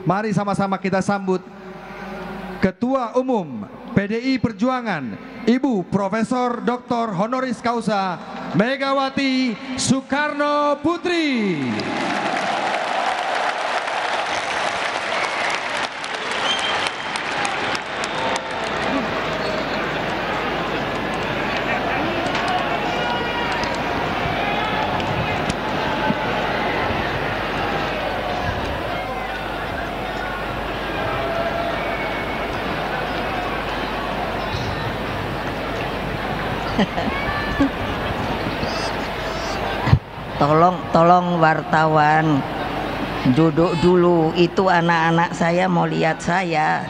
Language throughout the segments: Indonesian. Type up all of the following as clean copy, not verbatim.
Mari sama-sama kita sambut Ketua Umum PDI Perjuangan, Ibu Profesor Dr. Honoris Causa Megawati Soekarno Putri. Tolong wartawan duduk dulu, itu anak-anak saya mau lihat saya.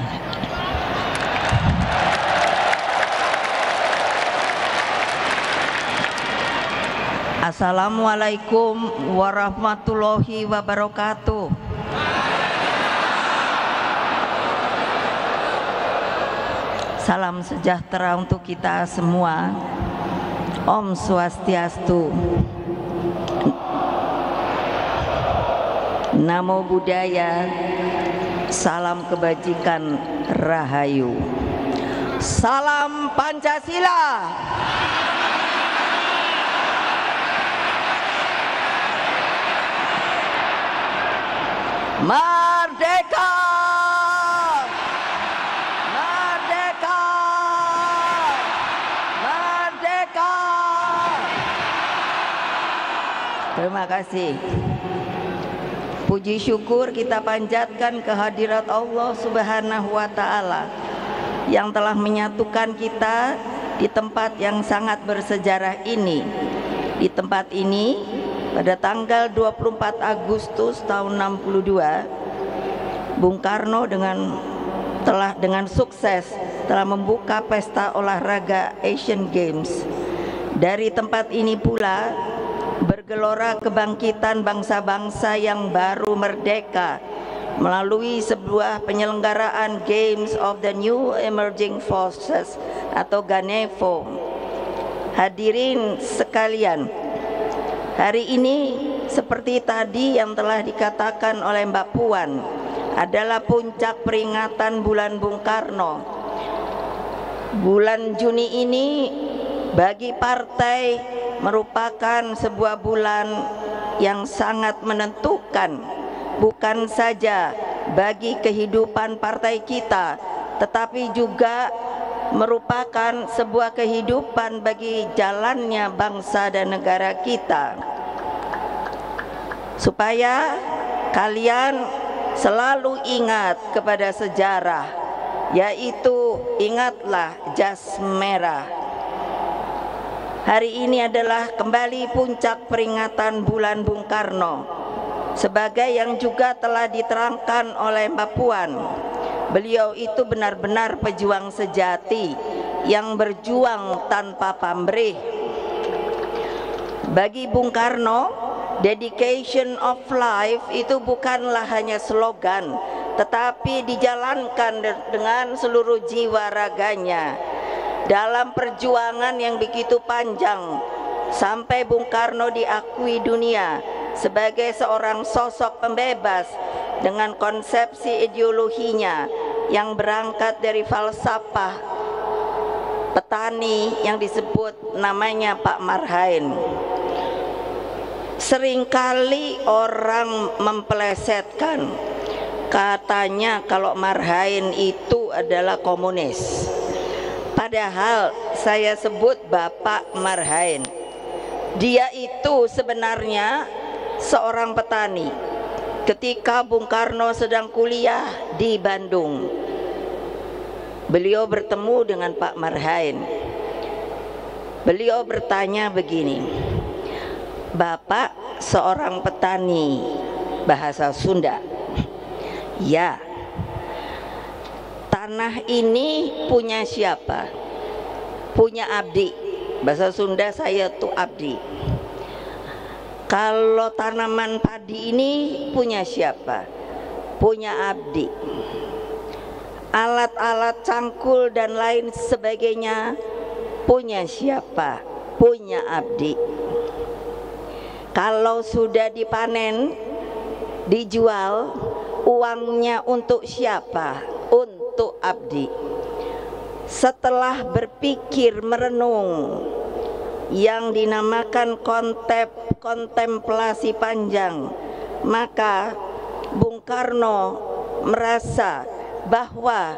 Assalamualaikum warahmatullahi wabarakatuh. Salam sejahtera untuk kita semua. Om Swastiastu. Namo Buddhaya. Salam kebajikan, Rahayu. Salam Pancasila. Merdeka! Merdeka! Merdeka! Terima kasih. Puji syukur kita panjatkan kehadirat Allah Subhanahu wa Ta'ala yang telah menyatukan kita di tempat yang sangat bersejarah ini. Di tempat ini pada tanggal 24 Agustus tahun 62, Bung Karno dengan sukses telah membuka pesta olahraga Asian Games. Dari tempat ini pula bergelora kebangkitan bangsa-bangsa yang baru merdeka melalui sebuah penyelenggaraan Games of the New Emerging Forces atau GANEFO. Hadirin sekalian, hari ini seperti tadi yang telah dikatakan oleh Mbak Puan adalah puncak peringatan bulan Bung Karno. Bulan Juni ini bagi partai merupakan sebuah bulan yang sangat menentukan, bukan saja bagi kehidupan partai kita, tetapi juga merupakan sebuah kehidupan bagi jalannya bangsa dan negara kita. Supaya kalian selalu ingat kepada sejarah, yaitu ingatlah jas merah. Hari ini adalah kembali puncak peringatan bulan Bung Karno. Sebagai yang juga telah diterangkan oleh Mbak Puan, beliau itu benar-benar pejuang sejati yang berjuang tanpa pamrih. Bagi Bung Karno, dedication of life itu bukanlah hanya slogan, tetapi dijalankan dengan seluruh jiwa raganya. Dalam perjuangan yang begitu panjang, sampai Bung Karno diakui dunia sebagai seorang sosok pembebas dengan konsepsi ideologinya yang berangkat dari falsafah petani yang disebut namanya Pak Marhain. Seringkali orang mempelesetkan, katanya kalau Marhain itu adalah komunis. Padahal saya sebut Bapak Marhain. Dia itu sebenarnya seorang petani. Ketika Bung Karno sedang kuliah di Bandung, beliau bertemu dengan Pak Marhain. Beliau bertanya begini, "Bapak seorang petani bahasa Sunda?" "Ya." "Tanah ini punya siapa?" "Punya abdi." Bahasa Sunda saya tuh abdi. "Kalau tanaman padi ini punya siapa?" "Punya abdi." "Alat-alat cangkul dan lain sebagainya punya siapa?" "Punya abdi." "Kalau sudah dipanen, dijual, Uangnya untuk siapa? Untuk abdi. Setelah berpikir merenung yang dinamakan kontemplasi panjang, maka Bung Karno merasa bahwa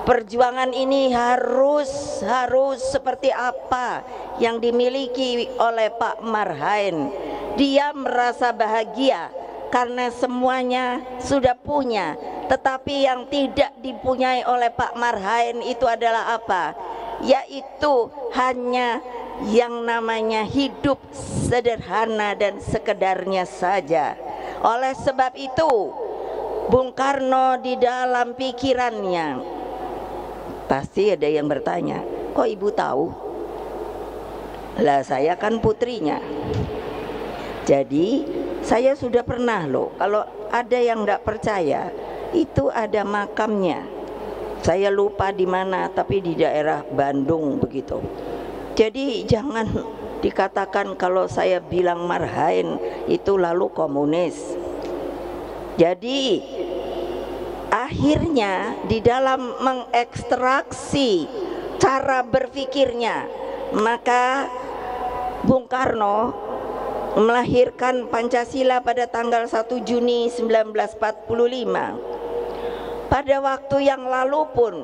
perjuangan ini harus seperti apa yang dimiliki oleh Pak Marhain. Dia merasa bahagia karena semuanya sudah punya, tetapi yang tidak dipunyai oleh Pak Marhain itu adalah apa? Yaitu hanya yang namanya hidup sederhana dan sekedarnya saja. Oleh sebab itu Bung Karno di dalam pikirannya, pasti ada yang bertanya, kok ibu tahu? Lah saya kan putrinya, jadi saya sudah pernah loh. Kalau ada yang tidak percaya, itu ada makamnya. Saya lupa di mana, tapi di daerah Bandung begitu. Jadi jangan dikatakan kalau saya bilang Marhain itu lalu komunis. Jadi akhirnya di dalam mengekstraksi cara berpikirnya, maka Bung Karno melahirkan Pancasila pada tanggal 1 Juni 1945. Pada waktu yang lalu pun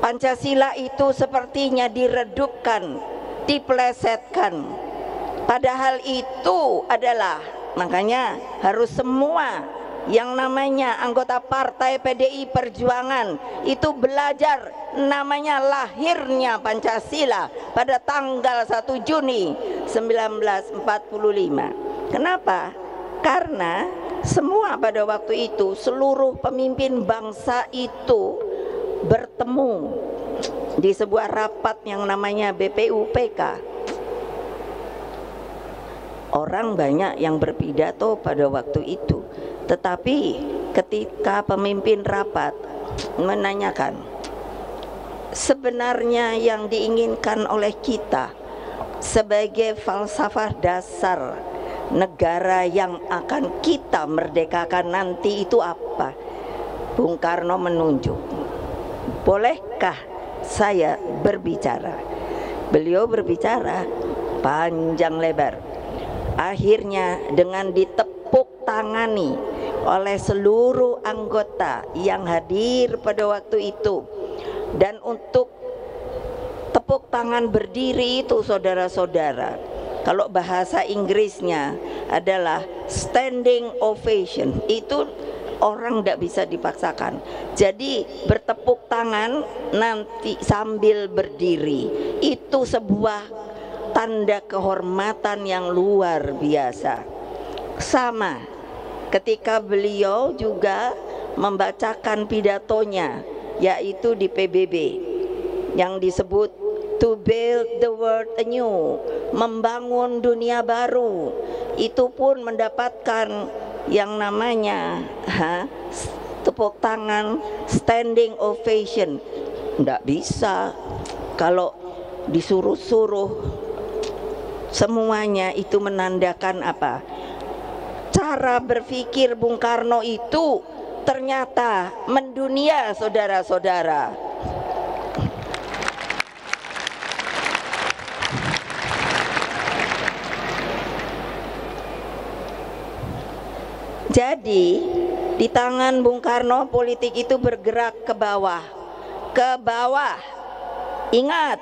Pancasila itu sepertinya diredupkan, diplesetkan. Padahal itu adalah, makanya harus semua yang namanya anggota partai PDI Perjuangan itu belajar namanya lahirnya Pancasila pada tanggal 1 Juni 1945. Kenapa? Karena semua pada waktu itu seluruh pemimpin bangsa itu bertemu di sebuah rapat yang namanya BPUPK. Orang banyak yang berpidato pada waktu itu, tetapi ketika pemimpin rapat menanyakan, sebenarnya yang diinginkan oleh kita sebagai falsafah dasar negara yang akan kita merdekakan nanti itu apa? Bung Karno menunjuk, bolehkah saya berbicara? Beliau berbicara panjang lebar. Akhirnya dengan ditepuk tangani oleh seluruh anggota yang hadir pada waktu itu. Dan untuk tepuk tangan berdiri itu saudara-saudara, kalau bahasa Inggrisnya adalah standing ovation, itu orang tidak bisa dipaksakan. Jadi bertepuk tangan nanti sambil berdiri itu sebuah tanda kehormatan yang luar biasa. Sama ketika beliau juga membacakan pidatonya, yaitu di PBB yang disebut to build the world anew, membangun dunia baru. Itu pun mendapatkan yang namanya tepuk tangan standing ovation. Tidak bisa kalau disuruh-suruh. Semuanya itu menandakan apa? Cara berpikir Bung Karno itu ternyata mendunia, saudara-saudara. Jadi di tangan Bung Karno politik itu bergerak ke bawah. Ke bawah. Ingat,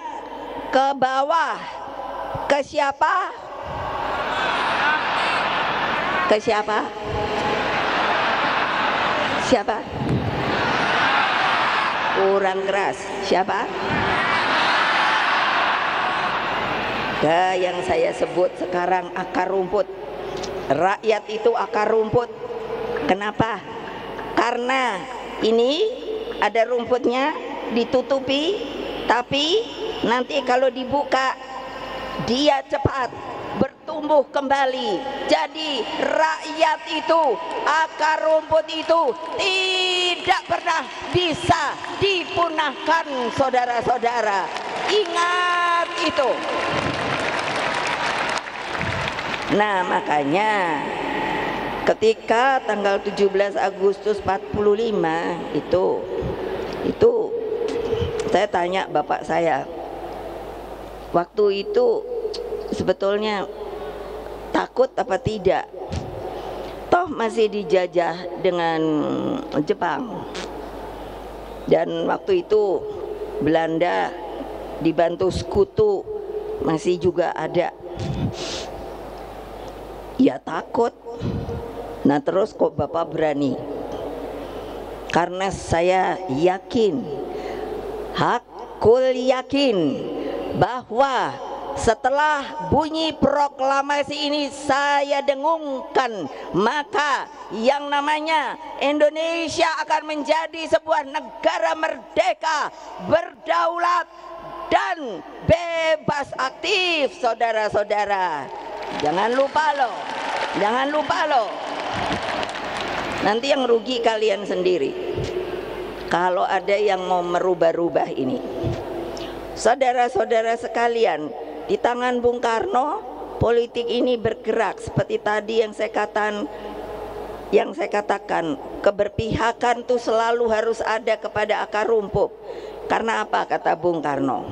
ke bawah. Ke siapa? Ke siapa? Siapa? Kurang keras. Siapa? Ke yang saya sebut sekarang akar rumput. Rakyat itu akar rumput. Kenapa? Karena ini ada rumputnya ditutupi, tapi nanti kalau dibuka dia cepat bertumbuh kembali. Jadi rakyat itu, akar rumput itu tidak pernah bisa dipunahkan, saudara-saudara. Ingat itu. Nah, makanya ketika tanggal 17 Agustus 45 itu saya tanya bapak saya, waktu itu sebetulnya takut apa tidak? Toh masih dijajah dengan Jepang, dan waktu itu Belanda dibantu sekutu masih juga ada. Ya takut. Nah terus kok bapak berani? Karena saya yakin, hakul yakin, bahwa setelah bunyi proklamasi ini saya dengungkan, maka yang namanya Indonesia akan menjadi sebuah negara merdeka, berdaulat, dan bebas aktif, saudara-saudara. Jangan lupa loh, jangan lupa loh. Nanti yang rugi kalian sendiri kalau ada yang mau merubah-rubah ini. Saudara-saudara sekalian, di tangan Bung Karno politik ini bergerak seperti tadi yang saya katakan, keberpihakan itu selalu harus ada kepada akar rumput. Karena apa kata Bung Karno?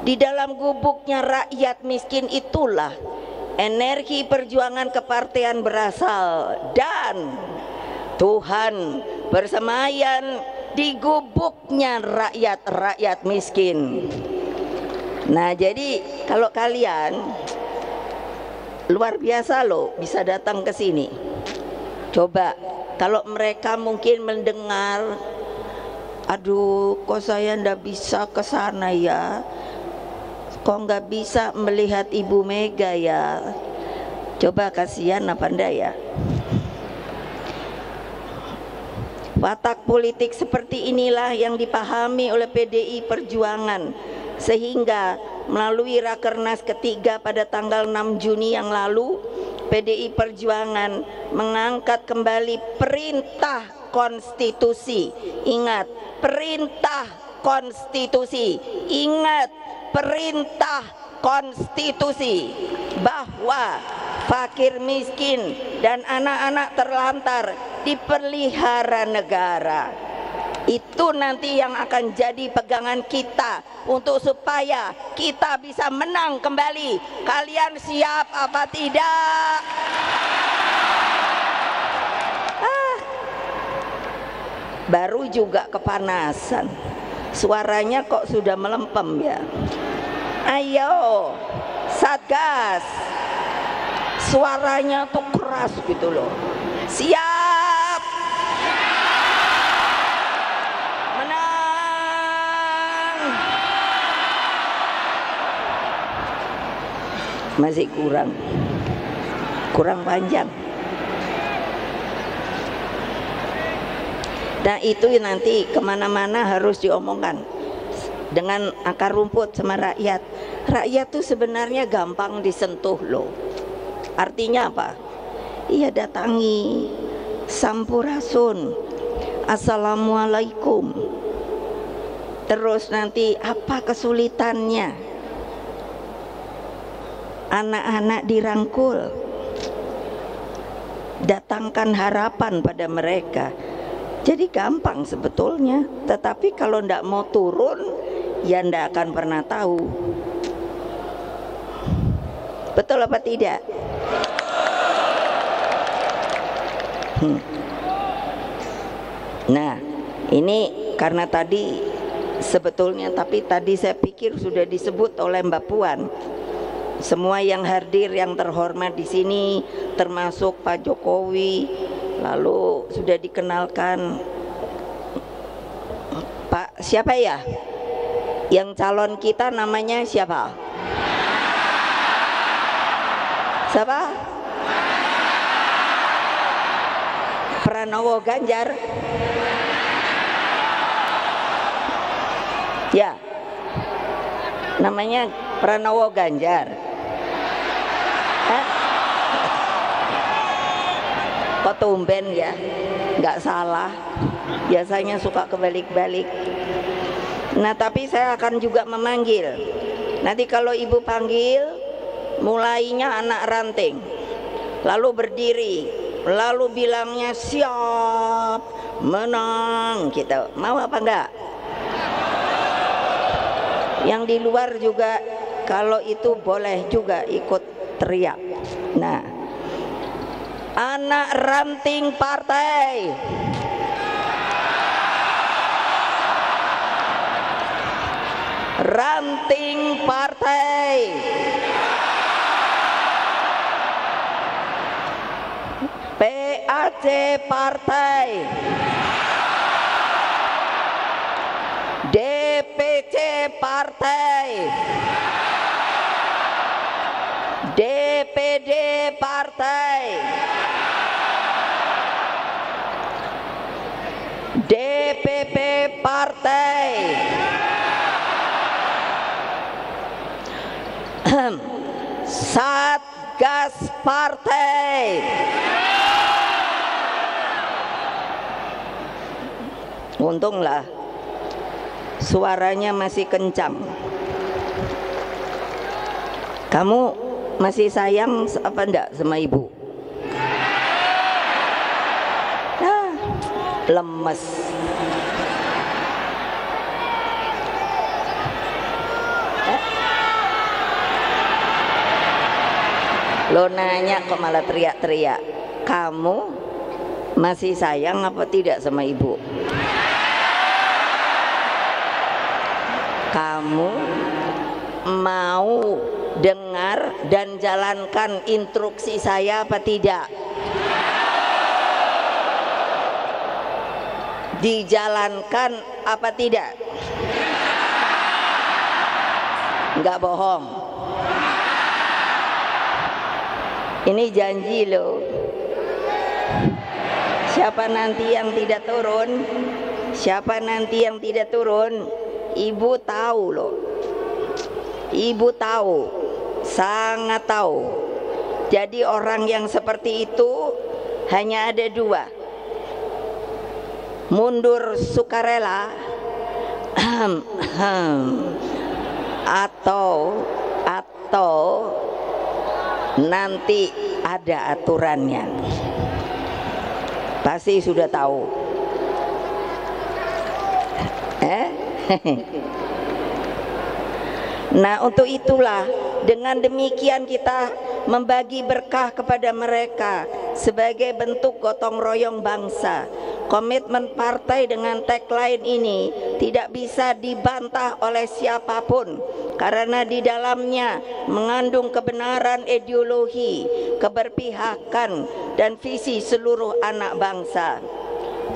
Di dalam gubuknya rakyat miskin itulah energi perjuangan kepartean berasal, dan Tuhan bersemayam di gubuknya rakyat miskin. Nah jadi kalau kalian luar biasa loh bisa datang ke sini. Coba kalau mereka mungkin mendengar, aduh kok saya ndak bisa ke sana ya, kok nggak bisa melihat Ibu Mega ya. Coba kasihan apa ndak ya. Watak politik seperti inilah yang dipahami oleh PDI Perjuangan, sehingga melalui Rakernas ketiga pada tanggal 6 Juni yang lalu, PDI Perjuangan mengangkat kembali perintah konstitusi. Ingat, perintah konstitusi. Ingat, perintah konstitusi, bahwa fakir miskin dan anak-anak terlantar dipelihara negara. Itu nanti yang akan jadi pegangan kita untuk supaya kita bisa menang kembali. Kalian siap apa tidak? Baru juga kepanasan, suaranya kok sudah melempem ya. Ayo Satgas, suaranya tuh keras gitu loh. Siap menang. Masih kurang panjang. Nah itu nanti kemana-mana harus diomongkan dengan akar rumput sama rakyat. Rakyat tuh sebenarnya gampang disentuh loh. Artinya apa? Iya, datangi, sampurasun, assalamualaikum. Terus nanti apa kesulitannya? Anak-anak dirangkul, datangkan harapan pada mereka. Jadi gampang sebetulnya. Tetapi kalau ndak mau turun, ya ndak akan pernah tahu. Betul apa tidak? Nah ini karena tadi sebetulnya, tapi tadi saya pikir sudah disebut oleh Mbak Puan. Semua yang hadir yang terhormat di sini, termasuk Pak Jokowi, lalu sudah dikenalkan Pak siapa ya? Yang calon kita namanya siapa? Siapa? Pranowo Ganjar. Ya, namanya Pranowo Ganjar. Kok tumben ya? Nggak salah. Biasanya suka kebalik-balik. Nah tapi saya akan juga memanggil. Nanti kalau ibu panggil, mulainya anak ranting, lalu berdiri, lalu bilangnya siap, menang, gitu. Mau apa enggak? Yang di luar juga kalau itu boleh juga ikut teriak. Nah, anak ranting partai, ranting partai, PAC partai, DPC partai, DPD partai, DPP partai, Satgas partai, untunglah suaranya masih kencang. Kamu masih sayang apa enggak sama ibu? Nah, lemes. Lo nanya kok malah teriak-teriak. Kamu masih sayang apa tidak sama ibu? Kamu mau dengar dan jalankan instruksi saya apa tidak? Dijalankan apa tidak? Enggak bohong. Ini janji loh. Siapa nanti yang tidak turun? Siapa nanti yang tidak turun? Ibu tahu loh. Ibu tahu, sangat tahu. Jadi orang yang seperti itu hanya ada dua: mundur sukarela atau nanti ada aturannya. Pasti sudah tahu. Nah, untuk itulah dengan demikian kita membagi berkah kepada mereka sebagai bentuk gotong royong bangsa. Komitmen partai dengan tagline ini tidak bisa dibantah oleh siapapun karena di dalamnya mengandung kebenaran ideologi, keberpihakan, dan visi seluruh anak bangsa.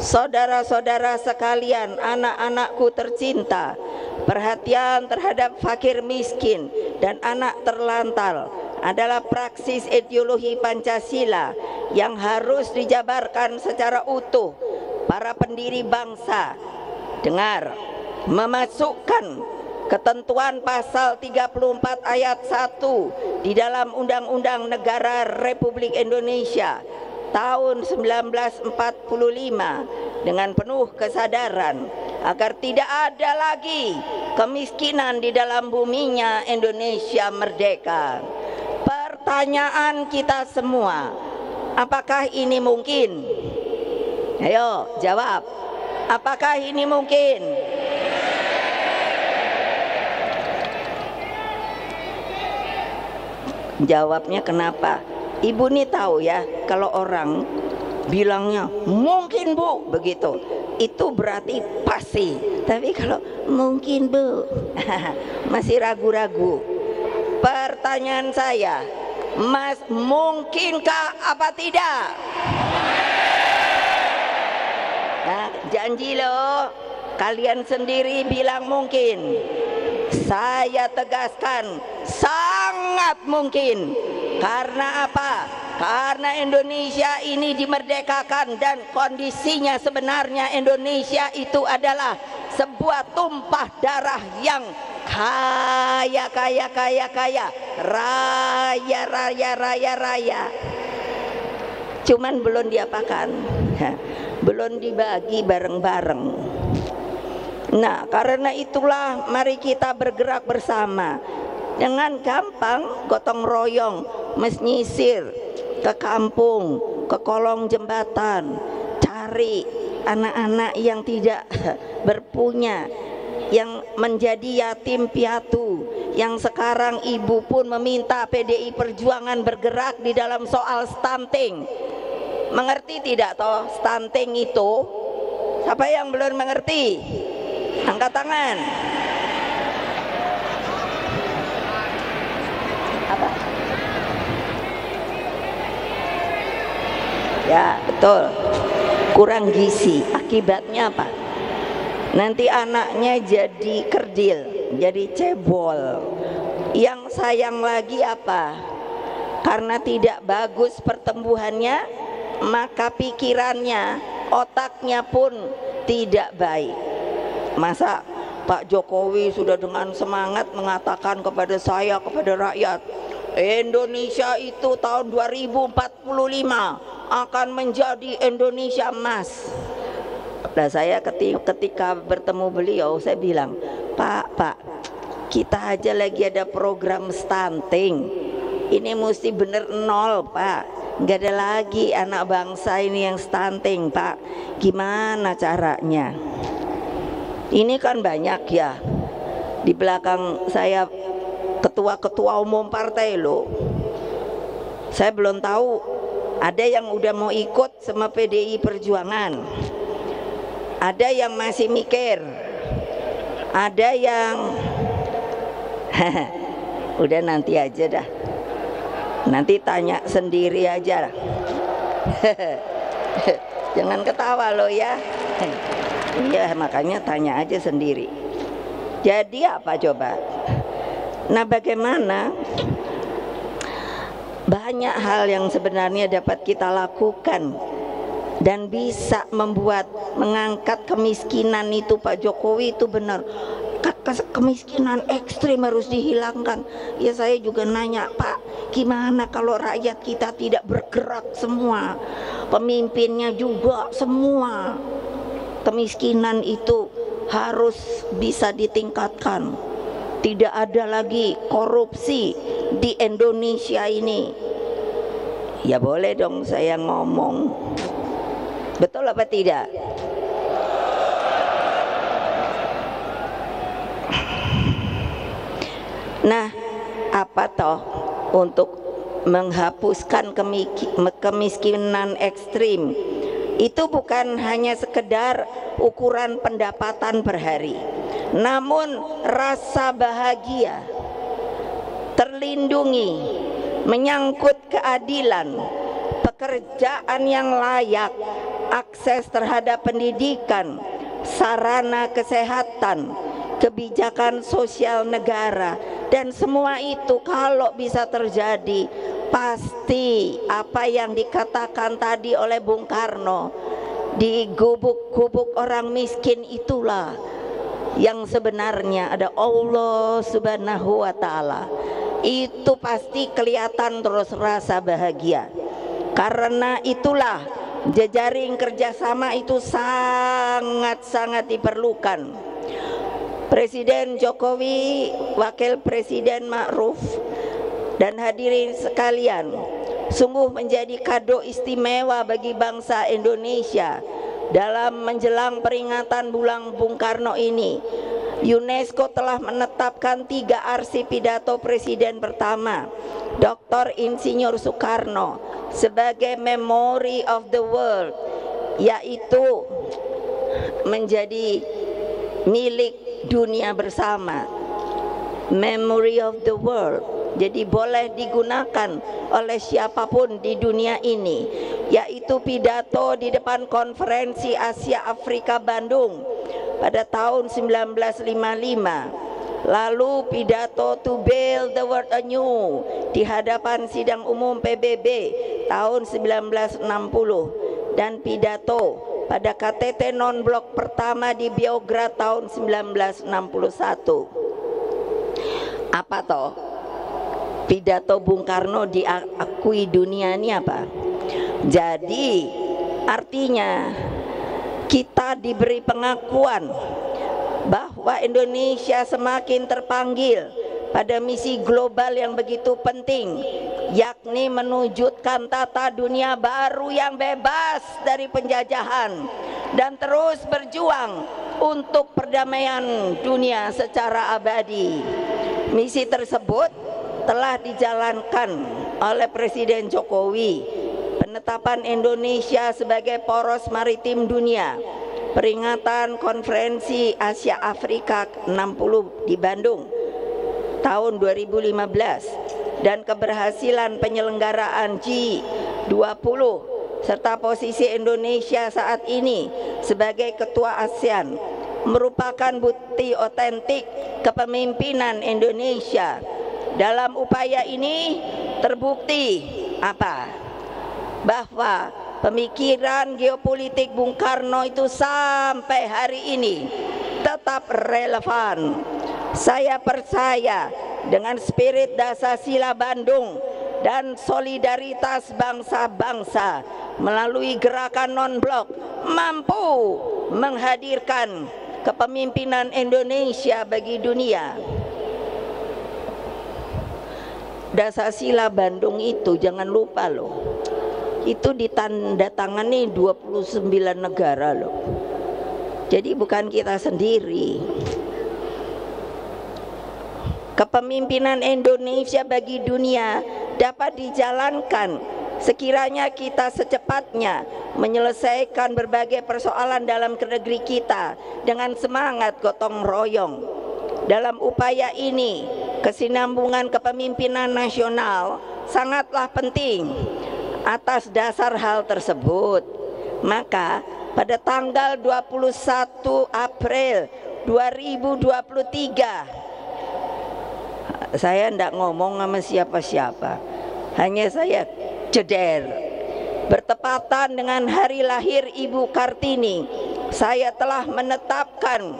Saudara-saudara sekalian, anak-anakku tercinta, perhatian terhadap fakir miskin dan anak terlantar adalah praksis ideologi Pancasila yang harus dijabarkan secara utuh. Para pendiri bangsa, dengar, memasukkan ketentuan pasal 34 ayat 1 di dalam Undang-Undang Negara Republik Indonesia tahun 1945 dengan penuh kesadaran agar tidak ada lagi kemiskinan di dalam buminya Indonesia merdeka. Pertanyaan kita semua, apakah ini mungkin? Ayo jawab, apakah ini mungkin? Jawabnya kenapa? Ibu nih tahu ya, kalau orang bilangnya mungkin bu begitu, itu berarti pasti. Tapi kalau mungkin bu masih ragu-ragu. Pertanyaan saya, Mas, mungkinkah apa tidak? Nah, janji loh, kalian sendiri bilang mungkin. Saya tegaskan sangat mungkin. Karena apa? Karena Indonesia ini dimerdekakan dan kondisinya sebenarnya Indonesia itu adalah sebuah tumpah darah yang kaya, raya. Cuman belum diapakan, belum dibagi bareng-bareng. Nah, karena itulah mari kita bergerak bersama dengan gampang, gotong royong, menyisir ke kampung, ke kolong jembatan, cari anak-anak yang tidak berpunya, yang menjadi yatim piatu, yang sekarang ibu pun meminta PDI Perjuangan bergerak di dalam soal stunting. Mengerti tidak toh stunting itu? Siapa yang belum mengerti? Angkat tangan. Apa? Ya betul, kurang gizi. Akibatnya apa? Nanti anaknya jadi kerdil, jadi cebol. Yang sayang lagi apa? Karena tidak bagus pertumbuhannya, maka pikirannya, otaknya pun tidak baik. Masa Pak Jokowi sudah dengan semangat mengatakan kepada saya, kepada rakyat, Indonesia itu tahun 2045 akan menjadi Indonesia emas. Nah, saya ketika bertemu beliau, saya bilang, Pak, kita aja lagi ada program stunting. Ini mesti bener nol, Pak. Nggak ada lagi anak bangsa ini yang stunting, Pak. Gimana caranya? Ini kan banyak ya. Di belakang saya ketua-ketua umum partai loh. Saya belum tahu, ada yang udah mau ikut sama PDI Perjuangan, ada yang masih mikir, ada yang udah nanti aja dah, nanti tanya sendiri aja. Jangan ketawa lo ya. Iya, makanya tanya aja sendiri. Jadi apa coba? Nah, bagaimana? Banyak hal yang sebenarnya dapat kita lakukan dan bisa membuat mengangkat kemiskinan itu. Pak Jokowi itu benar, kemiskinan ekstrim harus dihilangkan. Ya saya juga nanya, Pak, gimana kalau rakyat kita tidak bergerak semua, pemimpinnya juga semua? Kemiskinan itu harus bisa ditingkatkan. Tidak ada lagi korupsi di Indonesia ini. Ya boleh dong saya ngomong. Betul apa tidak? Nah, apa toh untuk menghapuskan kemiskinan ekstrim? Itu bukan hanya sekedar ukuran pendapatan per hari, namun rasa bahagia, terlindungi, menyangkut keadilan, pekerjaan yang layak, akses terhadap pendidikan, sarana kesehatan, kebijakan sosial negara, dan semua itu kalau bisa terjadi, pasti apa yang dikatakan tadi oleh Bung Karno, di gubuk-gubuk orang miskin itulah yang sebenarnya ada Allah Subhanahu wa Ta'ala. Itu pasti kelihatan terus rasa bahagia. Karena itulah jejaring kerjasama itu sangat-sangat diperlukan. Presiden Jokowi, Wakil Presiden Ma'ruf, dan hadirin sekalian, sungguh menjadi kado istimewa bagi bangsa Indonesia dalam menjelang peringatan Bulan Bung Karno ini. UNESCO telah menetapkan 3 arsip pidato Presiden pertama, Dr. Insinyur Soekarno, sebagai Memory of the World, yaitu menjadi milik dunia bersama. Memory of the World, jadi boleh digunakan oleh siapapun di dunia ini, yaitu pidato di depan Konferensi Asia Afrika Bandung pada tahun 1955, lalu pidato to build the world anew di hadapan sidang umum PBB tahun 1960, dan pidato pada KTT non-blok pertama di Beograd tahun 1961. Apa toh? Pidato Bung Karno diakui dunia ini apa? Jadi artinya kita diberi pengakuan bahwa Indonesia semakin terpanggil pada misi global yang begitu penting, yakni menwujudkan tata dunia baru yang bebas dari penjajahan dan terus berjuang untuk perdamaian dunia secara abadi. Misi tersebut telah dijalankan oleh Presiden Jokowi, penetapan Indonesia sebagai poros maritim dunia, peringatan Konferensi Asia Afrika 60 di Bandung tahun 2015, dan keberhasilan penyelenggaraan G20 serta posisi Indonesia saat ini sebagai ketua ASEAN merupakan bukti otentik kepemimpinan Indonesia. Dalam upaya ini terbukti apa? Bahwa pemikiran geopolitik Bung Karno itu sampai hari ini tetap relevan. Saya percaya dengan spirit Dasar-Sila Bandung dan solidaritas bangsa-bangsa melalui gerakan non-blok mampu menghadirkan kepemimpinan Indonesia bagi dunia. Dasar-Sila Bandung itu jangan lupa loh, itu ditandatangani 29 negara loh. Jadi bukan kita sendiri. Kepemimpinan Indonesia bagi dunia dapat dijalankan sekiranya kita secepatnya menyelesaikan berbagai persoalan dalam negeri kita dengan semangat gotong royong. Dalam upaya ini, kesinambungan kepemimpinan nasional sangatlah penting. Atas dasar hal tersebut, maka pada tanggal 21 April 2023, saya tidak ngomong sama siapa-siapa, hanya saya ceder. Bertepatan dengan hari lahir Ibu Kartini, saya telah menetapkan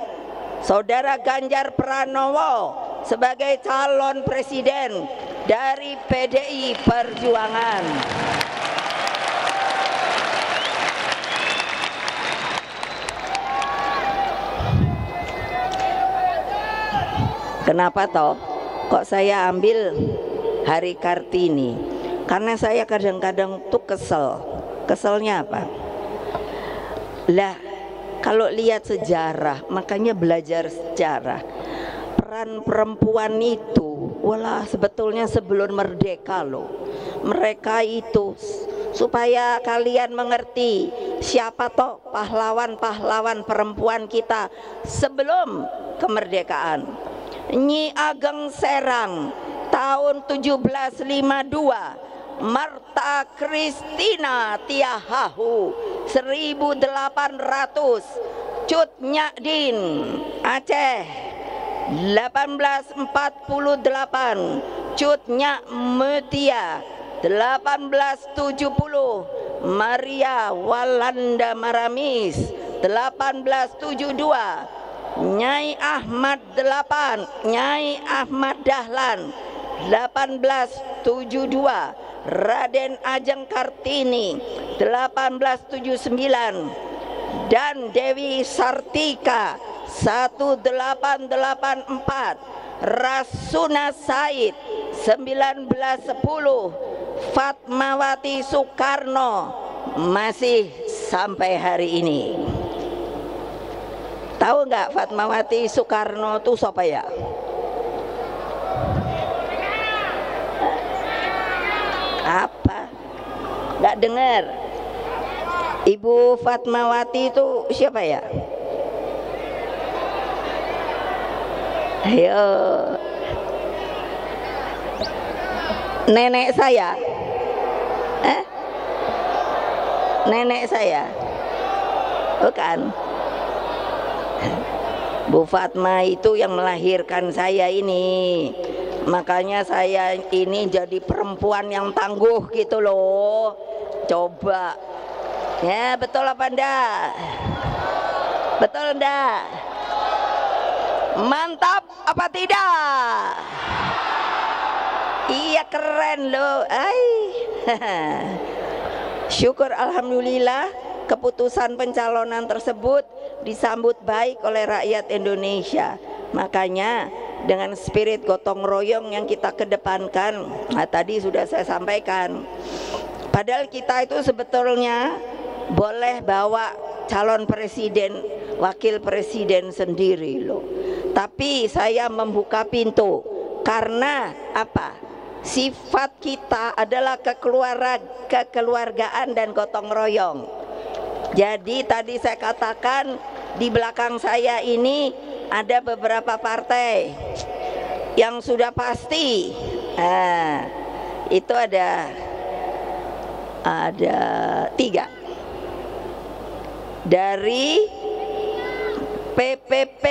Saudara Ganjar Pranowo sebagai calon presiden dari PDI Perjuangan. Kenapa toh kok saya ambil hari Kartini? Karena saya kadang-kadang tuh kesel. Keselnya apa? Lah, kalau lihat sejarah, makanya belajar sejarah. Peran perempuan itu, walah sebetulnya sebelum merdeka loh. Mereka itu supaya kalian mengerti siapa toh pahlawan-pahlawan perempuan kita sebelum kemerdekaan. Nyi Ageng Serang tahun 1752, Marta Kristina Tiahahu 1800, Cut Nyak-Din Aceh 1848, Cut Nyak Mutia 1870, Maria Walanda Maramis 1872, Nyai Ahmad Nyai Ahmad Dahlan 1872, Raden Ajeng Kartini 1879, dan Dewi Sartika 1884, Rasuna Said 1910, Fatmawati Soekarno masih sampai hari ini. Tahu nggak Fatmawati Soekarno itu siapa ya? Apa? Nggak dengar? Ibu Fatmawati itu siapa ya? Ayo, nenek saya, nenek saya, bukan? Bu Fatma itu yang melahirkan saya ini. Makanya saya ini jadi perempuan yang tangguh gitu loh. Coba. Ya, betul apa enggak? Betul enggak? Mantap apa tidak? Iya, keren loh. Syukur alhamdulillah keputusan pencalonan tersebut disambut baik oleh rakyat Indonesia. Makanya dengan spirit gotong royong yang kita kedepankan. Nah, tadi sudah saya sampaikan. Padahal kita itu sebetulnya boleh bawa calon presiden, wakil presiden sendiri loh. Tapi saya membuka pintu karena apa? Sifat kita adalah kekeluargaan dan gotong royong. Jadi tadi saya katakan di belakang saya ini ada beberapa partai yang sudah pasti. Nah, itu ada 3 dari PPP,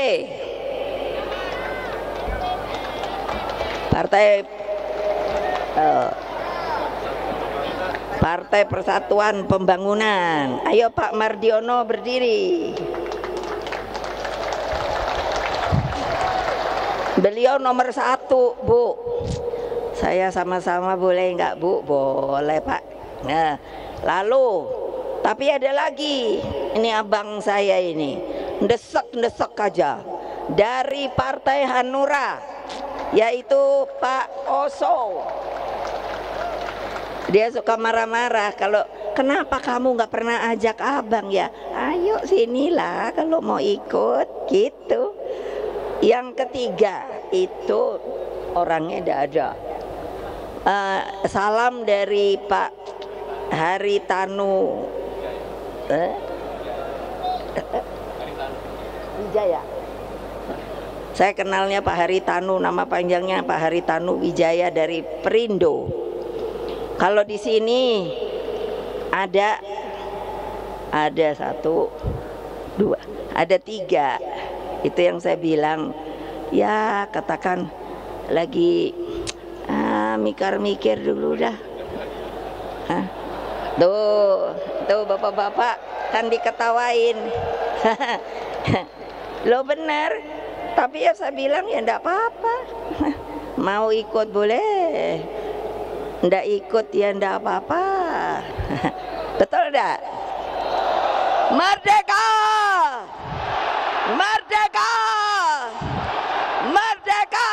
Partai Persatuan Pembangunan. Ayo Pak Mardiono berdiri. Beliau nomor 1, Bu. Saya sama-sama boleh nggak, Bu? Boleh Pak. Nah, lalu tapi ada lagi. Ini abang saya ini, ndesek aja. Dari Partai Hanura, yaitu Pak Oso. Dia suka marah-marah kalau kenapa kamu nggak pernah ajak abang ya? Ayo sinilah kalau mau ikut gitu. Yang ketiga itu orangnya tidak ada. Salam dari Pak Haritanu Wijaya. Saya kenalnya Pak Haritanu, nama panjangnya Pak Haritanu Wijaya dari Perindo. Kalau di sini ada 1, 2, ada 3. Itu yang saya bilang, ya katakan lagi mikir dulu dah. Tuh bapak-bapak kan diketawain. Lo benar, tapi ya saya bilang ya enggak apa-apa. Mau ikut boleh, ndak ikut ya ndak apa-apa. Betul ndak? Merdeka! Merdeka! Merdeka!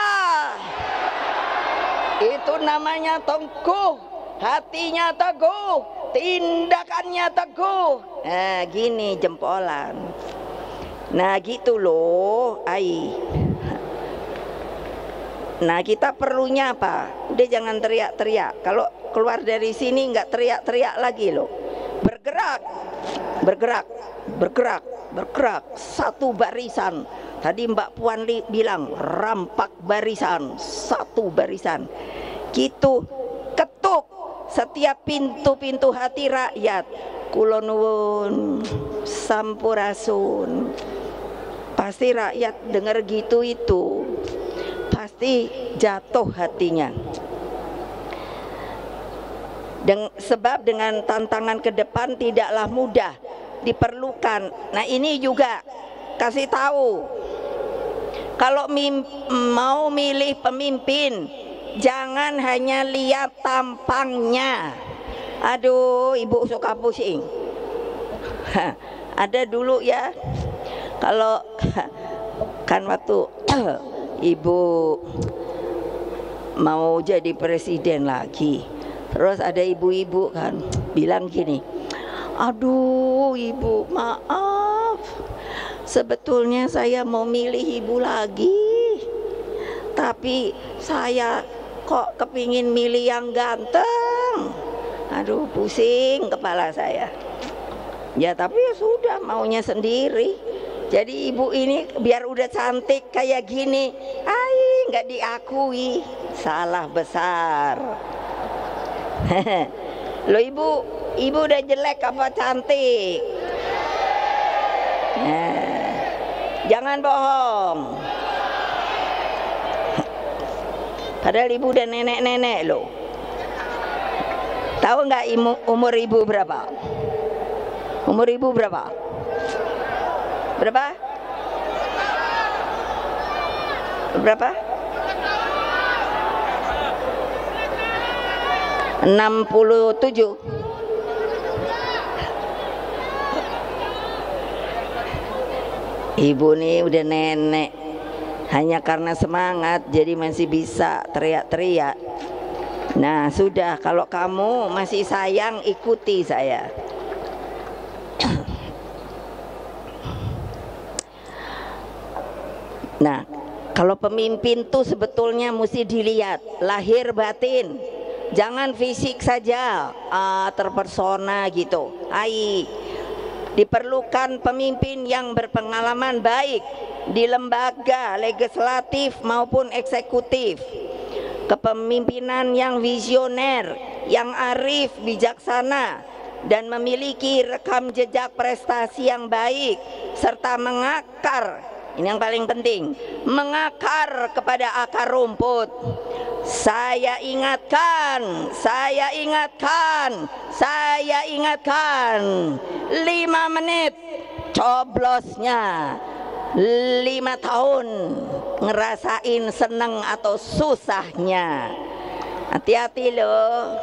Itu namanya teguh, hatinya teguh, tindakannya teguh. Nah gini jempolan. Nah gitu loh, ai. Nah kita perlunya apa? Udah jangan teriak-teriak. Kalau keluar dari sini nggak teriak-teriak lagi loh. Bergerak, bergerak, bergerak, bergerak. Satu barisan. Tadi Mbak Puan bilang rampak barisan, satu barisan. Gitu, ketuk setiap pintu-pintu hati rakyat. Kula nuwun, sampurasun. Pasti rakyat dengar gitu itu pasti jatuh hatinya. Sebab dengan tantangan ke depan tidaklah mudah, diperlukan. Nah ini juga kasih tahu, kalau mau milih pemimpin jangan hanya lihat tampangnya. Aduh ibu suka pusing. Ada dulu ya, kalau kan waktu ibu mau jadi presiden lagi, terus ada ibu-ibu kan bilang gini, aduh ibu maaf, sebetulnya saya mau milih ibu lagi, tapi saya kok kepingin milih yang ganteng. Aduh pusing kepala saya. Ya tapi ya sudah, maunya sendiri. Jadi ibu ini biar udah cantik kayak gini, nggak diakui, salah besar. Lo ibu udah jelek apa cantik? Nah, jangan bohong. Padahal ibu udah nenek-nenek lo. Tahu nggak umur ibu berapa? Umur ibu berapa? Berapa? Berapa? 67. Ibu nih udah nenek. hanya karena semangat jadi masih bisa teriak-teriak. Nah sudah, kalau kamu masih sayang ikuti saya. Nah, kalau pemimpin tuh sebetulnya mesti dilihat lahir batin, jangan fisik saja, terpersona gitu. Diperlukan pemimpin yang berpengalaman baik di lembaga legislatif maupun eksekutif, kepemimpinan yang visioner, yang arif, bijaksana, dan memiliki rekam jejak prestasi yang baik, serta mengakar, ini yang paling penting, mengakar kepada akar rumput. Saya ingatkan, 5 menit coblosnya, 5 tahun ngerasain seneng atau susahnya. Hati-hati loh,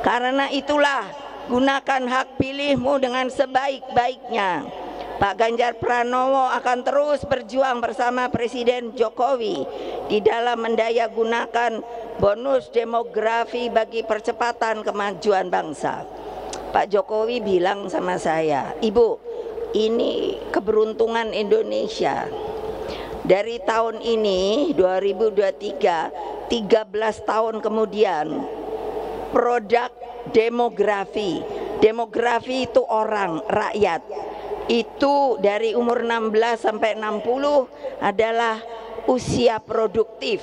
karena itulah gunakan hak pilihmu dengan sebaik-baiknya. Pak Ganjar Pranowo akan terus berjuang bersama Presiden Jokowi di dalam mendayagunakan bonus demografi bagi percepatan kemajuan bangsa. Pak Jokowi bilang sama saya, Ibu, ini keberuntungan Indonesia. Dari tahun ini 2023, 13 tahun kemudian, produk demografi. Demografi itu orang, rakyat. Itu dari umur 16 sampai 60 adalah usia produktif.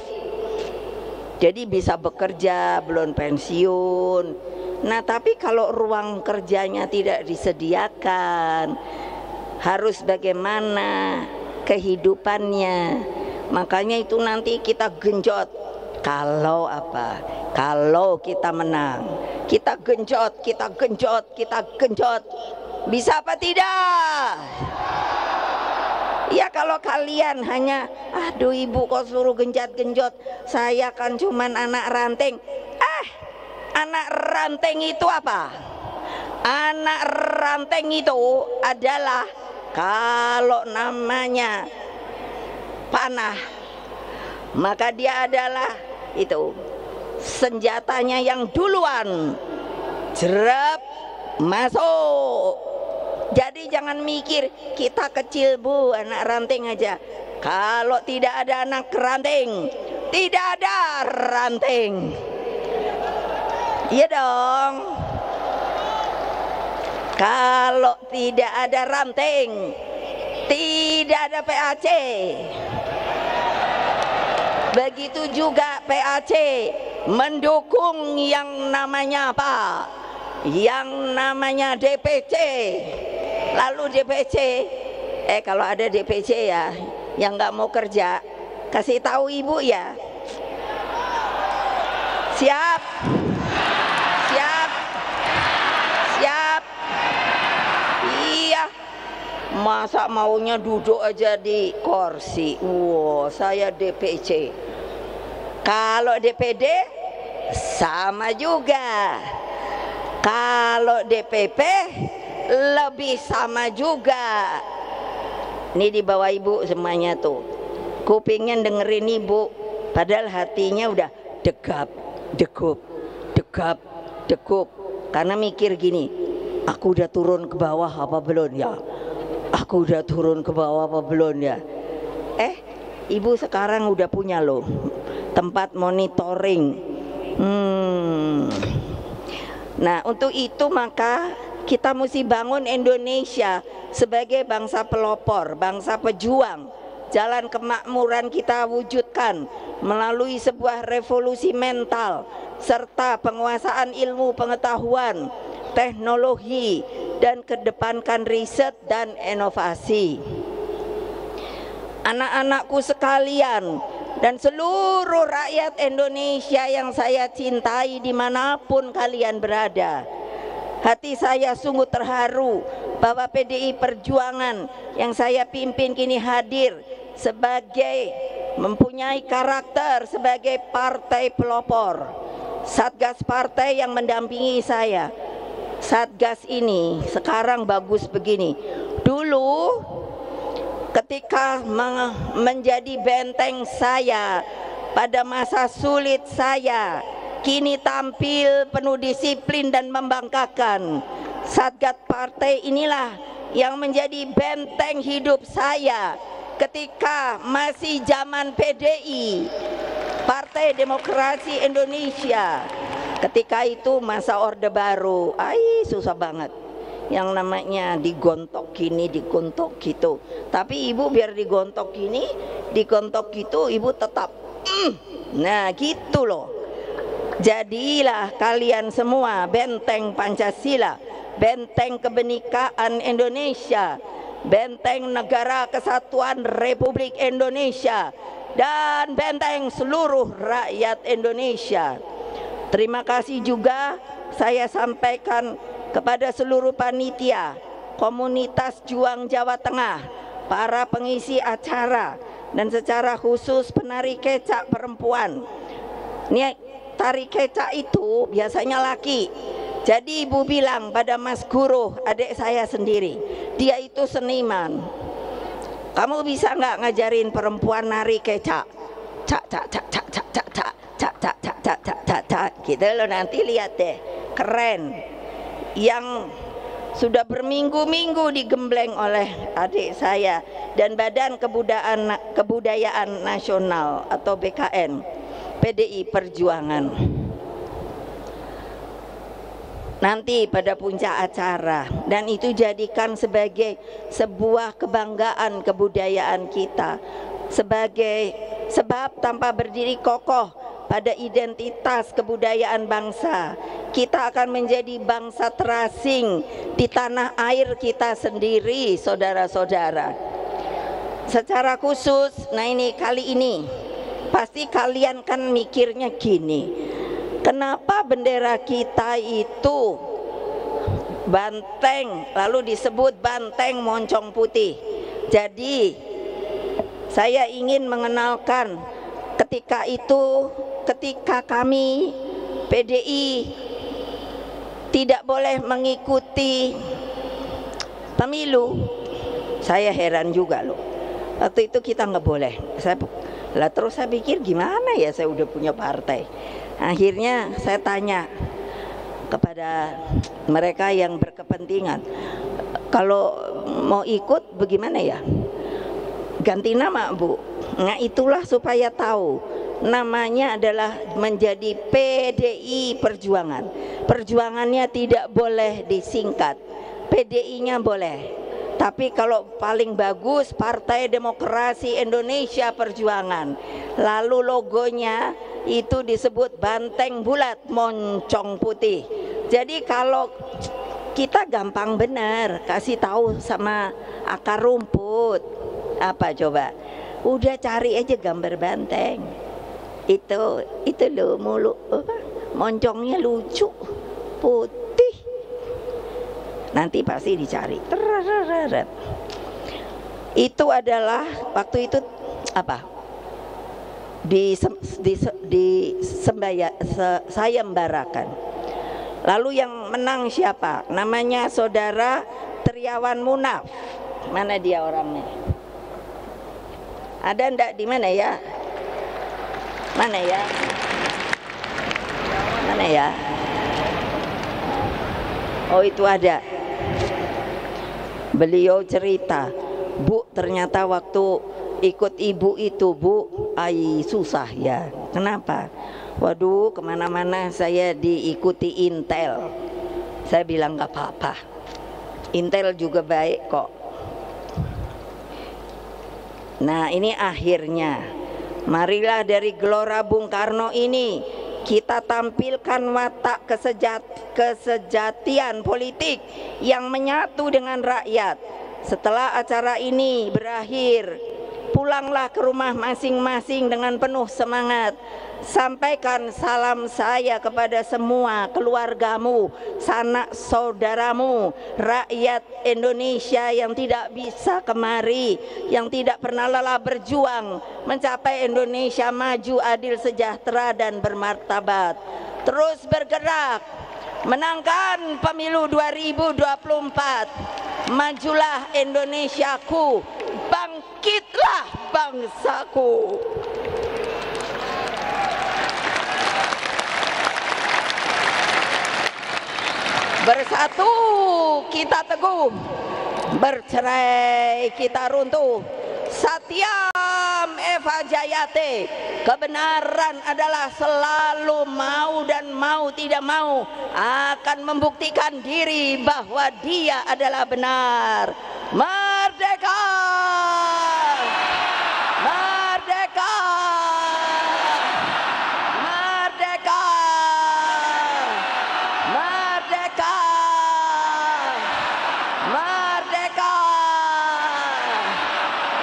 Jadi bisa bekerja, belum pensiun. Nah, tapi kalau ruang kerjanya tidak disediakan, harus bagaimana kehidupannya. Makanya itu nanti kita genjot. Kalau apa? Kalau kita menang, kita genjot. Bisa apa tidak? Ya kalau kalian hanya, aduh ibu kok suruh genjot, saya kan cuman anak ranting. Anak ranting itu apa? Anak ranting itu adalah kalau namanya panah, maka dia adalah itu senjatanya yang duluan jerap masuk. Jadi jangan mikir kita kecil bu, anak ranting aja. Kalau tidak ada anak ranting, tidak ada ranting. Iya dong. Kalau tidak ada ranting, tidak ada PAC. Begitu juga PAC mendukung yang namanya apa? Yang namanya DPC. Lalu DPC, kalau ada DPC ya, yang nggak mau kerja, kasih tahu ibu ya. Siap. Iya. Masa maunya duduk aja di kursi. Saya DPC. Kalau DPD sama juga. Kalau DPP lebih sama juga. Ini di bawah ibu semuanya tuh. Kupingnya dengerin ibu, padahal hatinya udah degup. Karena mikir gini, aku udah turun ke bawah apa belum ya? Aku udah turun ke bawah apa belum ya? Ibu sekarang udah punya loh tempat monitoring. Nah, untuk itu maka kita mesti bangun Indonesia sebagai bangsa pelopor, bangsa pejuang. Jalan kemakmuran kita wujudkan melalui sebuah revolusi mental serta penguasaan ilmu pengetahuan, teknologi, dan kedepankan riset dan inovasi. Anak-anakku sekalian dan seluruh rakyat Indonesia yang saya cintai dimanapun kalian berada, hati saya sungguh terharu bahwa PDI Perjuangan yang saya pimpin kini hadir sebagai mempunyai karakter sebagai partai pelopor. Satgas partai yang mendampingi saya. Satgas ini sekarang bagus begini. Dulu ketika menjadi benteng saya pada masa sulit saya, kini tampil penuh disiplin dan membanggakan. Satgas partai inilah yang menjadi benteng hidup saya ketika masih zaman PDI, Partai Demokrasi Indonesia. Ketika itu masa Orde Baru, susah banget. Yang namanya digontok gini, digontok gitu. Tapi ibu biar digontok gini, digontok gitu, ibu tetap nah gitu loh. Jadilah kalian semua benteng Pancasila, benteng kebenekaan Indonesia, benteng Negara Kesatuan Republik Indonesia, dan benteng seluruh rakyat Indonesia. Terima kasih juga saya sampaikan kepada seluruh panitia, komunitas Juang Jawa Tengah, para pengisi acara, dan secara khusus penari kecak perempuan. Ini tari kecak itu biasanya laki. Jadi ibu bilang pada Mas Guru, adik saya sendiri, dia itu seniman. Kamu bisa nggak ngajarin perempuan nari kecak? Cak cak cak cak cak cak cak cak cak cak cak cak cak cak gitu loh, nanti lihat deh, keren. Yang sudah berminggu-minggu digembleng oleh adik saya dan Badan Kebudayaan Nasional atau BKN PDI Perjuangan. Nanti pada puncak acara, dan itu jadikan sebagai sebuah kebanggaan kebudayaan kita, sebagai sebab tanpa berdiri kokoh pada identitas kebudayaan bangsa, kita akan menjadi bangsa terasing di tanah air kita sendiri, saudara-saudara. Secara khusus, nah ini kali ini pasti kalian kan mikirnya gini, kenapa bendera kita itu banteng, lalu disebut banteng moncong putih. Jadi saya ingin mengenalkan ketika itu, ketika kami PDI tidak boleh mengikuti pemilu, saya heran juga loh. Waktu itu kita nggak boleh. Terus saya pikir gimana ya, saya udah punya partai. Akhirnya saya tanya kepada mereka yang berkepentingan, kalau mau ikut bagaimana ya? Ganti nama Bu. Nah itulah supaya tahu namanya adalah menjadi PDI Perjuangan. Perjuangannya tidak boleh disingkat, PDI-nya boleh. Tapi kalau paling bagus Partai Demokrasi Indonesia Perjuangan. Lalu logonya itu disebut banteng bulat moncong putih. Jadi kalau kita gampang benar kasih tahu sama akar rumput, apa coba? Udah cari aja gambar banteng. Itu loh mulu moncongnya lucu putih. Nanti pasti dicari. Itu adalah waktu itu apa? Sayembarakan. Lalu yang menang siapa? Namanya Saudara Triawan Munaf. Mana dia orangnya? Ada ndak di mana ya? Mana ya? Mana ya? Oh itu ada. Beliau cerita, Bu ternyata waktu ikut ibu itu Bu, susah ya. Kenapa? Waduh kemana-mana saya diikuti Intel. Saya bilang gak apa-apa, Intel juga baik kok. Nah ini akhirnya, marilah dari Gelora Bung Karno ini kita tampilkan watak kesejatian politik yang menyatu dengan rakyat. Setelah acara ini berakhir, pulanglah ke rumah masing-masing dengan penuh semangat. Sampaikan salam saya kepada semua keluargamu, sanak saudaramu, rakyat Indonesia yang tidak bisa kemari, yang tidak pernah lelah berjuang mencapai Indonesia maju, adil, sejahtera, dan bermartabat. Terus bergerak, menangkan pemilu 2024. Majulah Indonesiaku, bangkitlah bangsaku. Bersatu kita teguh, bercerai kita runtuh. Satyam Eva Jayate, kebenaran adalah selalu mau dan mau tidak mau akan membuktikan diri bahwa dia adalah benar. Merdeka! Merdeka! Merdeka! Merdeka! Merdeka!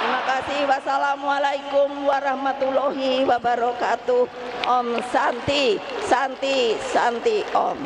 Terima kasih. Wassalamualaikum warahmatullahi wabarakatuh. Om Santi, Santi, Santi Om.